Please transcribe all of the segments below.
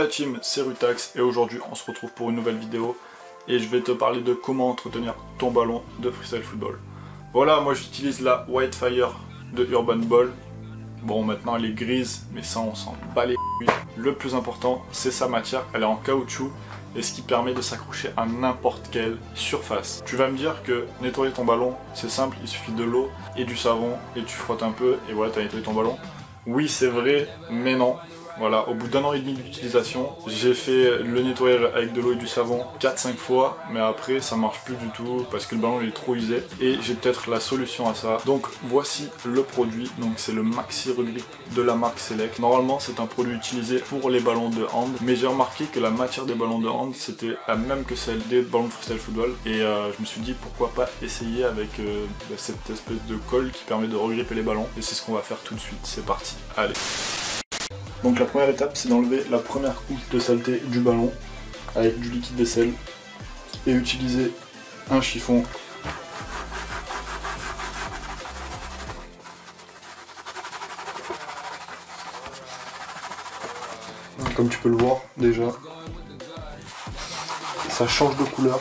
la team, c'est Rutax et aujourd'hui on se retrouve pour une nouvelle vidéo et je vais te parler de comment entretenir ton ballon de freestyle football. Voilà, moi j'utilise la Whitefire de Urban Ball. Bon, maintenant elle est grise, mais ça on s'en bat les couilles. Le plus important, c'est sa matière, elle est en caoutchouc et ce qui permet de s'accrocher à n'importe quelle surface. Tu vas me dire que nettoyer ton ballon, c'est simple, il suffit de l'eau et du savon et tu frottes un peu et voilà, tu as nettoyé ton ballon. Oui, c'est vrai, mais non. Voilà, au bout d'1 an et demi d'utilisation, j'ai fait le nettoyage avec de l'eau et du savon 4-5 fois, mais après ça marche plus du tout parce que le ballon il est trop usé et j'ai peut-être la solution à ça. Donc voici le produit, donc c'est le Maxi Regrip de la marque Select. Normalement c'est un produit utilisé pour les ballons de hand, mais j'ai remarqué que la matière des ballons de hand c'était la même que celle des ballons de freestyle football et je me suis dit pourquoi pas essayer avec cette espèce de colle qui permet de regripper les ballons et c'est ce qu'on va faire tout de suite, c'est parti, allez. Donc la première étape c'est d'enlever la première couche de saleté du ballon avec du liquide vaisselle et utiliser un chiffon comme tu peux le voir déjà ça change de couleur.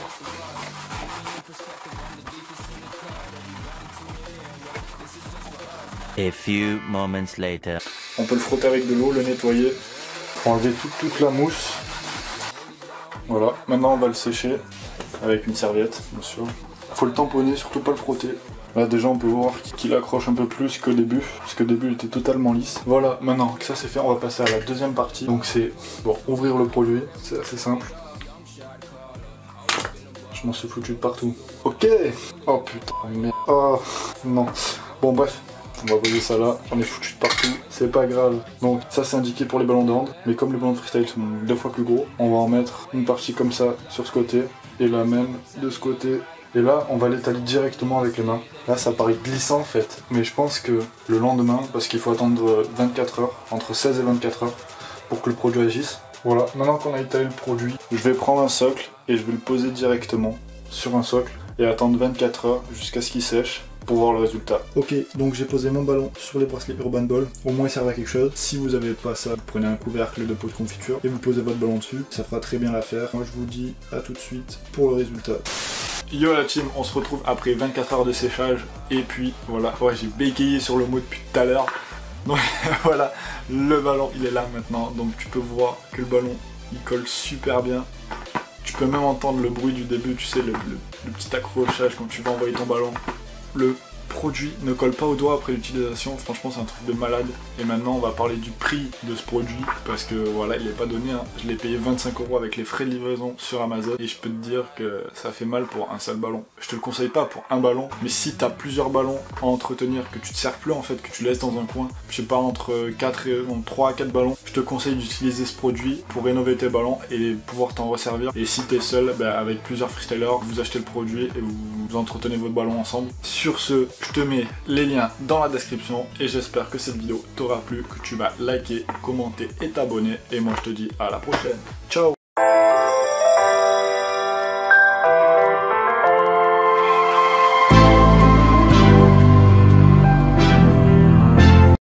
A few moments later. On peut le frotter avec de l'eau, le nettoyer pour enlever toute la mousse. Voilà, maintenant on va le sécher avec une serviette, bien sûr. Faut le tamponner, surtout pas le frotter. Là déjà on peut voir qu'il accroche un peu plus qu'au début, parce qu'au début il était totalement lisse. Voilà, maintenant que ça c'est fait, on va passer à la deuxième partie. Donc c'est, bon, ouvrir le produit, c'est assez simple. Je m'en suis foutu de partout. Ok. Oh putain, mais... Oh, non. Bon bref. On va poser ça là, on est foutu de partout, c'est pas grave. Donc ça c'est indiqué pour les ballons de hand, mais comme les ballons de freestyle sont 2 fois plus gros, on va en mettre une partie comme ça sur ce côté, et la même de ce côté. Et là on va l'étaler directement avec les mains. Là ça paraît glissant en fait, mais je pense que le lendemain, parce qu'il faut attendre 24 heures, entre 16 et 24 heures, pour que le produit agisse. Voilà, maintenant qu'on a étalé le produit, je vais prendre un socle et je vais le poser directement sur un socle et attendre 24 heures jusqu'à ce qu'il sèche pour voir le résultat. Ok, donc j'ai posé mon ballon sur les bracelets Urban Ball, au moins il servait à quelque chose. Si vous n'avez pas ça, vous prenez un couvercle de pot de confiture et vous posez votre ballon dessus, ça fera très bien l'affaire. Moi je vous dis à tout de suite pour le résultat. Yo la team, on se retrouve après 24 heures de séchage et puis voilà, ouais j'ai bégayé sur le mot depuis tout à l'heure. Donc voilà, le ballon il est là maintenant, donc tu peux voir que le ballon il colle super bien. Tu peux même entendre le bruit du début, tu sais le petit accrochage quand tu vas envoyer ton ballon. Le produit ne colle pas au doigt après l'utilisation, franchement c'est un truc de malade. Et maintenant on va parler du prix de ce produit parce que voilà, il n'est pas donné, hein. Je l'ai payé 25 € avec les frais de livraison sur Amazon et je peux te dire que ça fait mal pour un seul ballon. Je te le conseille pas pour un ballon, mais si tu as plusieurs ballons à entretenir, que tu te sers plus en fait, que tu laisses dans un coin, je sais pas, entre 3 à 4 ballons, je te conseille d'utiliser ce produit pour rénover tes ballons et pouvoir t'en resservir. Et si tu es seul, avec plusieurs freestylers, vous achetez le produit et vous entretenez votre ballon ensemble. Sur ce, je te mets les liens dans la description et j'espère que cette vidéo t'aura plu, que tu vas liker, commenter et t'abonner. Et moi je te dis à la prochaine.